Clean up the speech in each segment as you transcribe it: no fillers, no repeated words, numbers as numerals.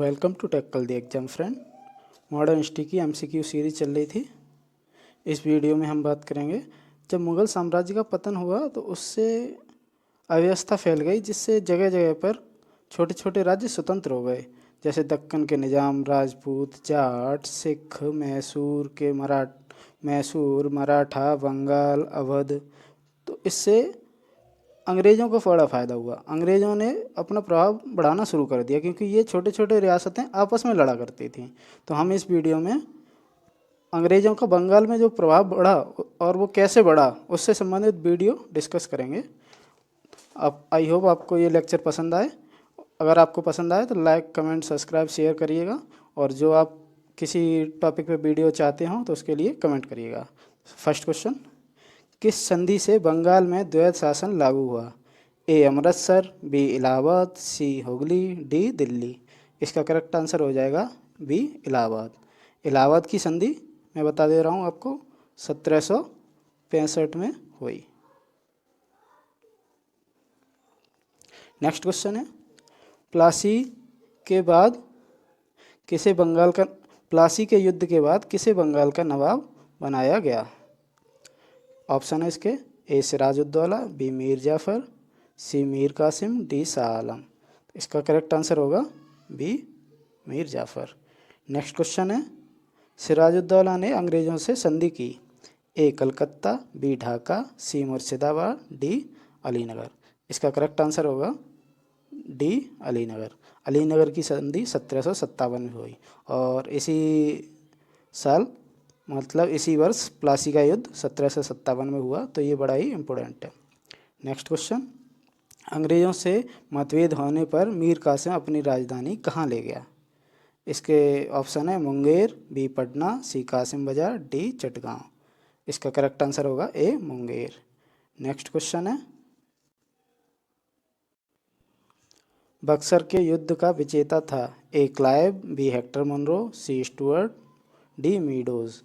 Welcome to tackle the exam friend. Modern history की MCQ series चल रही थी। इस वीडियो में हम बात करेंगे, जब मुग़ल साम्राज्य का पतन हुआ तो उससे अव्यवस्था फैल गई, जिससे जगह जगह पर छोटे छोटे राज्य स्वतंत्र हो गए। जैसे दक्कन के निज़ाम, राजपूत, जाट, सिख, मैसूर, मराठा, बंगाल, अवध। तो इससे अंग्रेज़ों को बड़ा फ़ायदा हुआ। अंग्रेज़ों ने अपना प्रभाव बढ़ाना शुरू कर दिया, क्योंकि ये छोटे छोटे रियासतें आपस में लड़ा करती थीं। तो हम इस वीडियो में अंग्रेज़ों का बंगाल में जो प्रभाव बढ़ा और वो कैसे बढ़ा, उससे संबंधित वीडियो डिस्कस करेंगे। अब आई होप आपको ये लेक्चर पसंद आए। अगर आपको पसंद आए तो लाइक, कमेंट, सब्सक्राइब, शेयर करिएगा, और जो आप किसी टॉपिक पे वीडियो चाहते हो तो उसके लिए कमेंट करिएगा। फर्स्ट क्वेश्चन, किस संधि से बंगाल में द्वैध शासन लागू हुआ? ए अमृतसर, बी इलाहाबाद, सी हुगली, डी दिल्ली। इसका करेक्ट आंसर हो जाएगा बी इलाहाबाद। इलाहाबाद की संधि मैं बता दे रहा हूँ आपको, 1765 में हुई। नेक्स्ट क्वेश्चन है, प्लासी के बाद किसे बंगाल का प्लासी के युद्ध के बाद किसे बंगाल का नवाब बनाया गया? ऑप्शन है इसके, A Sirajuddaula, B Mir Jafar, C Mir Qasim, D Shah Alam. इसका करेक्ट आंसर होगा B Mir Jafar. Next question है, सिराजुद्दौला ने अंग्रेज़ों से संधि की? A Calcutta, B Dhaka, C Murshidabad, D Alinagar. इसका करेक्ट आंसर होगा डी अलीनगर। अलीनगर की संधि 1757 में हुई, और इसी साल मतलब इसी वर्ष प्लासी का युद्ध 1757 में हुआ। तो ये बड़ा ही इम्पोर्टेंट है। नेक्स्ट क्वेश्चन, अंग्रेज़ों से मतभेद होने पर मीर कासिम अपनी राजधानी कहाँ ले गया? इसके ऑप्शन है मुंगेर, बी पटना, सी कासिम बाजार, डी चटगांव। इसका करेक्ट आंसर होगा ए मुंगेर। नेक्स्ट क्वेश्चन है, बक्सर के युद्ध का विजेता था? ए क्लाइव, बी हेक्टर मुनरो, सी स्टुअर्ट, डी मीडोज।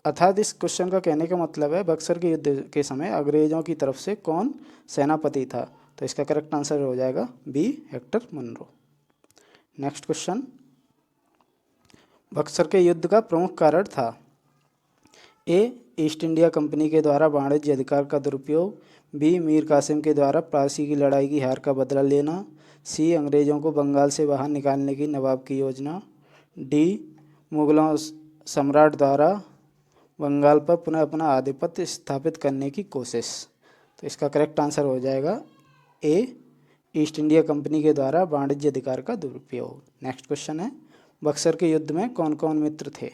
अर्थात इस क्वेश्चन का कहने का मतलब है, बक्सर के युद्ध के समय अंग्रेज़ों की तरफ से कौन सेनापति था? तो इसका करेक्ट आंसर हो जाएगा B Hector Munro. Next question, Buxar के युद्ध का प्रमुख कारण था? ए ईस्ट इंडिया कंपनी के द्वारा वाणिज्य अधिकार का दुरुपयोग, बी मीर कासिम के द्वारा प्लासी की लड़ाई की हार का बदला लेना, सी अंग्रेज़ों को बंगाल से बाहर निकालने की नवाब की योजना, डी मुगलों सम्राट द्वारा बंगाल पर पुनः अपना आधिपत्य स्थापित करने की कोशिश। तो इसका करेक्ट आंसर हो जाएगा ए ईस्ट इंडिया कंपनी के द्वारा वाणिज्य अधिकार का दुरुपयोग। नेक्स्ट क्वेश्चन है, बक्सर के युद्ध में कौन कौन मित्र थे?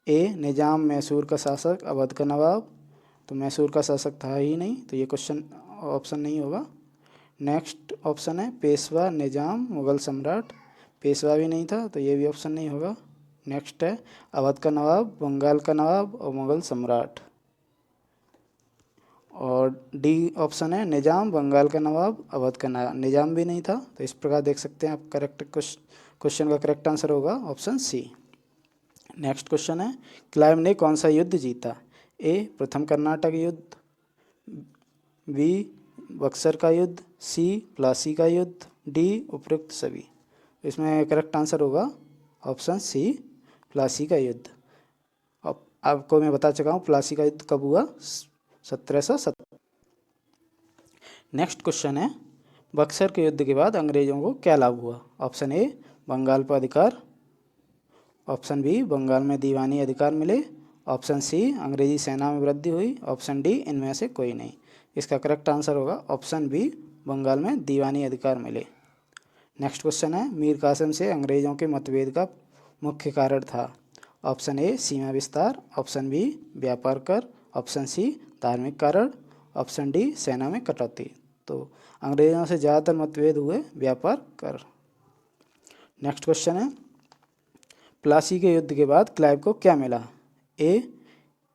ए निज़ाम मैसूर का शासक, अवध का नवाब। तो मैसूर का शासक था ही नहीं, तो ये क्वेश्चन ऑप्शन नहीं होगा। नेक्स्ट ऑप्शन है पेशवा, निज़ाम, मुग़ल सम्राट। पेशवा भी नहीं था, तो ये भी ऑप्शन नहीं होगा। नेक्स्ट है अवध का नवाब, बंगाल का नवाब और मुग़ल सम्राट। और डी ऑप्शन है निज़ाम, बंगाल का नवाब, अवध का नवाब। निज़ाम भी नहीं था। तो इस प्रकार देख सकते हैं आप, करेक्ट क्वेश्चन का करेक्ट आंसर होगा ऑप्शन सी। नेक्स्ट क्वेश्चन है, क्लाइव ने कौन सा युद्ध जीता? ए प्रथम कर्नाटक युद्ध, बी बक्सर का युद्ध, सी प्लासी का युद्ध, डी उपरोक्त सभी। इसमें करेक्ट आंसर होगा ऑप्शन सी प्लासी का युद्ध। अब आपको मैं बता चुका हूँ प्लासी का युद्ध कब हुआ, 1770। नेक्स्ट क्वेश्चन है, बक्सर के युद्ध के बाद अंग्रेज़ों को क्या लाभ हुआ? ऑप्शन ए बंगाल पर अधिकार, ऑप्शन बी बंगाल में दीवानी अधिकार मिले, ऑप्शन सी अंग्रेजी सेना में वृद्धि हुई, ऑप्शन डी इनमें से कोई नहीं। इसका करेक्ट आंसर होगा ऑप्शन बी, बंगाल में दीवानी अधिकार मिले। नेक्स्ट क्वेश्चन है, मीर कासिम से अंग्रेज़ों के मतभेद का मुख्य कारण था? ऑप्शन ए सीमा विस्तार, ऑप्शन बी व्यापार कर, ऑप्शन सी धार्मिक कारण, ऑप्शन डी सेना में कटौती। तो अंग्रेज़ों से ज़्यादातर मतभेद हुए व्यापार कर। नेक्स्ट क्वेश्चन है, प्लासी के युद्ध के बाद क्लाइव को क्या मिला? ए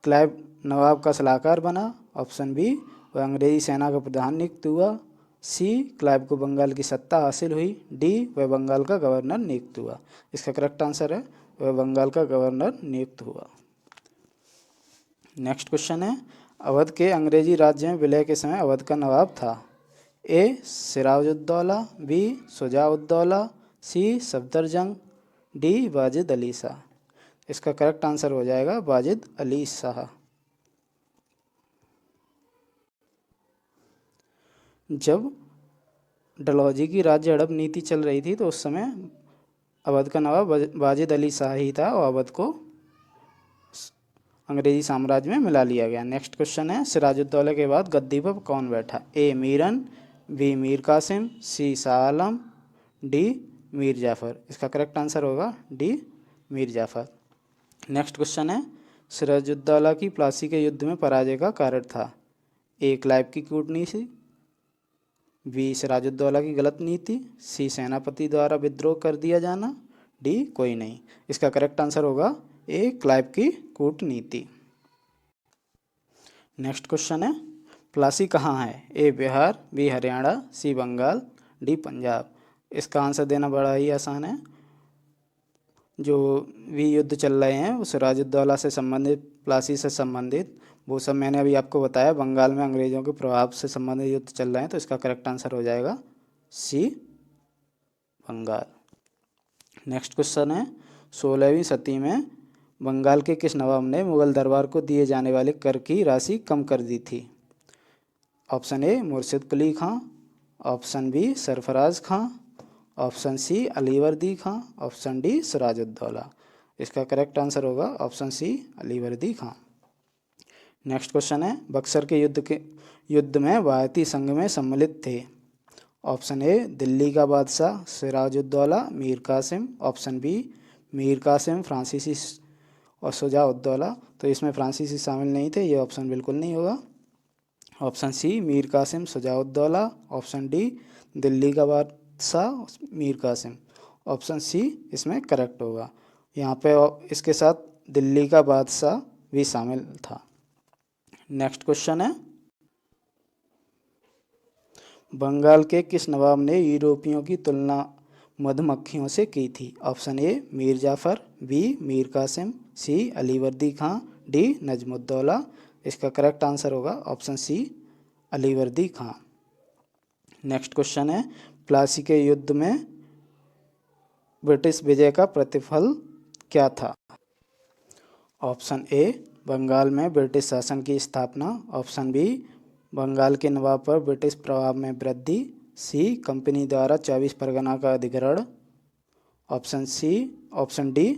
क्लाइव नवाब का सलाहकार बना, ऑप्शन बी वह अंग्रेजी सेना का प्रधान नियुक्त हुआ, सी क्लाइव को बंगाल की सत्ता हासिल हुई, डी वह बंगाल का गवर्नर नियुक्त हुआ। इसका करेक्ट आंसर है वह बंगाल का गवर्नर नियुक्त हुआ। नेक्स्ट क्वेश्चन है, अवध के अंग्रेजी राज्य में विलय के समय अवध का नवाब था? ए सिराजुद्दौला, बी शुजाउद्दौला, सी सफदरजंग, डी वाजिद अली शाह। इसका करेक्ट आंसर हो जाएगा वाजिद अली शाह। जब डलहौजी की राज्य हड़प नीति चल रही थी तो उस समय अवध का नवाब वाजिद अली शाह ही था और अवध को अंग्रेजी साम्राज्य में मिला लिया गया। नेक्स्ट क्वेश्चन है, सिराजुद्दौला के बाद गद्दी पर कौन बैठा? ए मीरन, बी मीर कासिम, सी शाह आलम, डी मीर जाफ़र। इसका करेक्ट आंसर होगा D Mir Jafar. Next question है, सिराजुद्दौला की प्लासी के युद्ध में पराजय का कारण था? ए क्लाइव की कूटनीति, बी सिराजुद्दौला की गलत नीति, सी सेनापति द्वारा विद्रोह कर दिया जाना, डी कोई नहीं। इसका करेक्ट आंसर होगा ए क्लाइव की कूटनीति। नेक्स्ट क्वेश्चन है, प्लासी कहाँ है? ए बिहार, बी हरियाणा, सी बंगाल, डी पंजाब। इसका आंसर देना बड़ा ही आसान है। जो भी युद्ध चल रहे हैं वो सिराजुद्दौला से संबंधित, प्लासी से संबंधित, वो सब मैंने अभी आपको बताया। बंगाल में अंग्रेज़ों के प्रभाव से संबंधित युद्ध चल रहे हैं, तो इसका करेक्ट आंसर हो जाएगा सी बंगाल। नेक्स्ट क्वेश्चन है, 16वीं सदी में बंगाल के किस नवाब ने मुगल दरबार को दिए जाने वाले कर की राशि कम कर दी थी? ऑप्शन ए मुर्शिद कुली खां, ऑप्शन बी सरफराज खां, option C Alivardi Khan, option D Siraj-ud-Daulah. इसका करेक्ट आंसर होगा option C Alivardi Khan. Next question है, बक्सर के युद्ध में भारतीय संघ में सम्मिलित थे? ऑप्शन ए दिल्ली का बादशाह सिराजुद्दौला मीर कासिम, ऑप्शन बी मीर कासिम फ्रांसीसी और शुजाउद्दौला। तो इसमें फ्रांसीसी शामिल नहीं थे, ये ऑप्शन बिल्कुल नहीं होगा। Option C Mir Qasim Shujauddaula, option D Delhi का बादशाह मीर कासिम। ऑप्शन सी इसमें करेक्ट होगा। यहाँ पे इसके साथ दिल्ली का बादशाह भी शामिल था। नेक्स्ट क्वेश्चन है, बंगाल के किस नवाब ने यूरोपियों की तुलना मधुमक्खियों से की थी? Option A Mir Jafar, B Mir Qasim, C Alivardi Khan, D Najmuddaula. इसका करेक्ट आंसर होगा option C Alivardi Khan. Next question है, प्लासी के युद्ध में ब्रिटिश विजय का प्रतिफल क्या था? ऑप्शन ए बंगाल में ब्रिटिश शासन की स्थापना, ऑप्शन बी बंगाल के नवाब पर ब्रिटिश प्रभाव में वृद्धि, सी कंपनी द्वारा 24 परगना का अधिग्रहण, ऑप्शन डी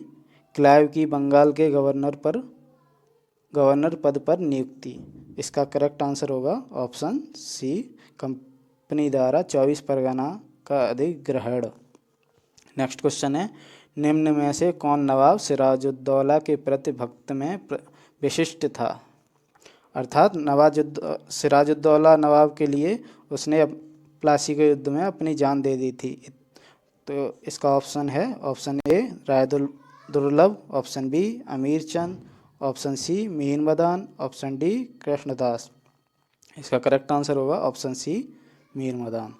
क्लाइव की बंगाल के गवर्नर पद पर नियुक्ति। इसका करेक्ट आंसर होगा ऑप्शन सी कंपनी द्वारा 24 परगना का अधिग्रहण। नेक्स्ट क्वेश्चन है, निम्न में से कौन नवाब सिराजुद्दौला के प्रति भक्त में विशिष्ट था? अर्थात सिराजुद्दौला नवाब के लिए उसने प्लासी के युद्ध में अपनी जान दे दी थी। तो इसका ऑप्शन है ऑप्शन ए राय दुर्लभ, option B Amir Chand, option C Mir Madan, option D Krishnadas. इसका करेक्ट आंसर होगा option C Mir Madan.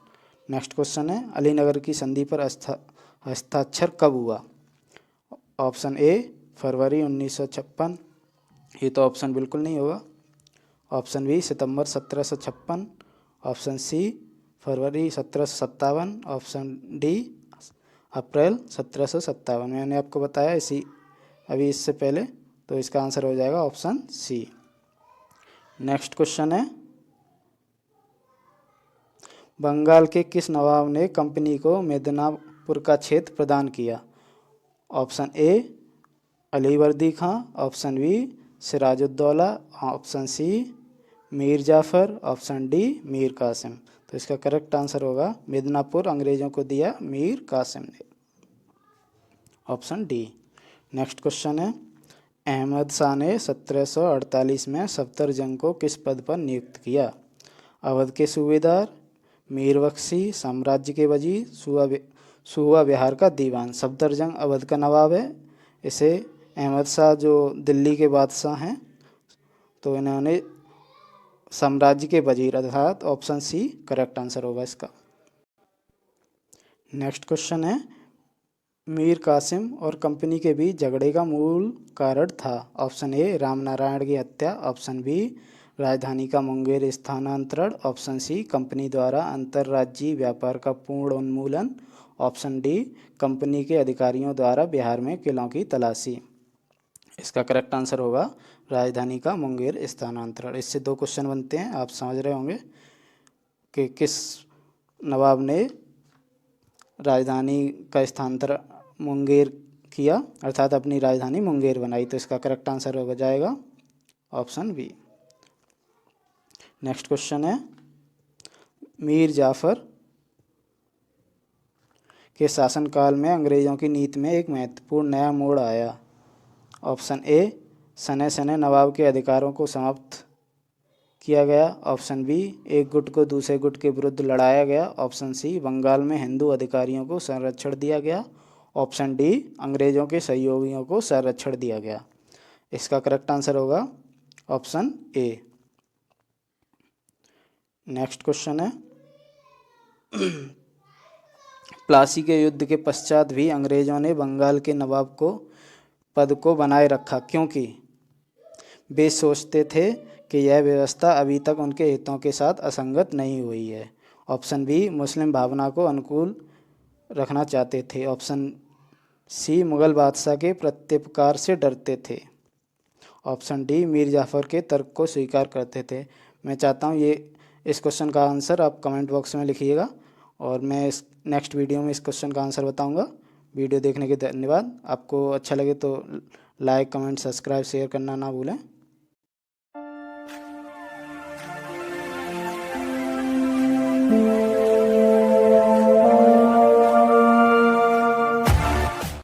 Next question है, अलीनगर की संधि पर हस्ताक्षर कब हुआ? ऑप्शन ए फरवरी 1956, ये तो ऑप्शन बिल्कुल नहीं होगा। ऑप्शन बी सितंबर 1756, ऑप्शन सी फरवरी 1757, ऑप्शन डी अप्रैल 1757। मैंने आपको बताया अभी इससे पहले, तो इसका आंसर हो जाएगा ऑप्शन सी। नेक्स्ट क्वेश्चन है, बंगाल के किस नवाब ने कंपनी को मेदिनीपुर का क्षेत्र प्रदान किया? Option A Alivardi Khan, option B Sirajuddaula, option C Mir Jafar, option D Mir Qasim. तो इसका करेक्ट आंसर होगा मेदिनीपुर अंग्रेज़ों को दिया मीर कासिम ने, ऑप्शन डी। नेक्स्ट क्वेश्चन है, अहमद शाह ने 1748 में सफदरजंग को किस पद पर नियुक्त किया? अवध के सूबेदार, मीर बख्शी, साम्राज्य के वजीर, सूबा बिहार का दीवान। सफदरजंग अवध का नवाब है। इसे अहमद शाह जो दिल्ली के बादशाह हैं, तो इन्होंने साम्राज्य के वजीर, अर्थात ऑप्शन सी करेक्ट आंसर होगा इसका। नेक्स्ट क्वेश्चन है, मीर कासिम और कंपनी के बीच झगड़े का मूल कारण था? ऑप्शन ए रामनारायण की हत्या, ऑप्शन बी राजधानी का मुंगेर स्थानांतरण, ऑप्शन सी कंपनी द्वारा अंतर्राज्यीय व्यापार का पूर्ण उन्मूलन, ऑप्शन डी कंपनी के अधिकारियों द्वारा बिहार में किलों की तलाशी। इसका करेक्ट आंसर होगा राजधानी का मुंगेर स्थानांतरण। इससे दो क्वेश्चन बनते हैं, आप समझ रहे होंगे कि किस नवाब ने राजधानी का स्थानांतरण मुंगेर किया, अर्थात अपनी राजधानी मुंगेर बनाई। तो इसका करेक्ट आंसर हो जाएगा ऑप्शन बी। नेक्स्ट क्वेश्चन है, मीर जाफर के शासनकाल में अंग्रेजों की नीति में एक महत्वपूर्ण नया मोड़ आया। ऑप्शन ए सने सने नवाब के अधिकारों को समाप्त किया गया। ऑप्शन बी एक गुट को दूसरे गुट के विरुद्ध लड़ाया गया। ऑप्शन सी बंगाल में हिंदू अधिकारियों को संरक्षण दिया गया। ऑप्शन डी अंग्रेजों के सहयोगियों को संरक्षण दिया गया। इसका करेक्ट आंसर होगा ऑप्शन ए। नेक्स्ट क्वेश्चन है, प्लासी के युद्ध के पश्चात भी अंग्रेजों ने बंगाल के नवाब को पद को बनाए रखा क्योंकि वे सोचते थे कि यह व्यवस्था अभी तक उनके हितों के साथ असंगत नहीं हुई है। ऑप्शन बी मुस्लिम भावना को अनुकूल रखना चाहते थे। ऑप्शन सी मुगल बादशाह के प्रत्युपकार से डरते थे। ऑप्शन डी मीर जाफर के तर्क को स्वीकार करते थे। मैं चाहता हूँ इस क्वेश्चन का आंसर आप कमेंट बॉक्स में लिखिएगा और मैं इस नेक्स्ट वीडियो में इस क्वेश्चन का आंसर बताऊंगा। वीडियो देखने के धन्यवाद। आपको अच्छा लगे तो लाइक, कमेंट, सब्सक्राइब, शेयर करना ना भूलें।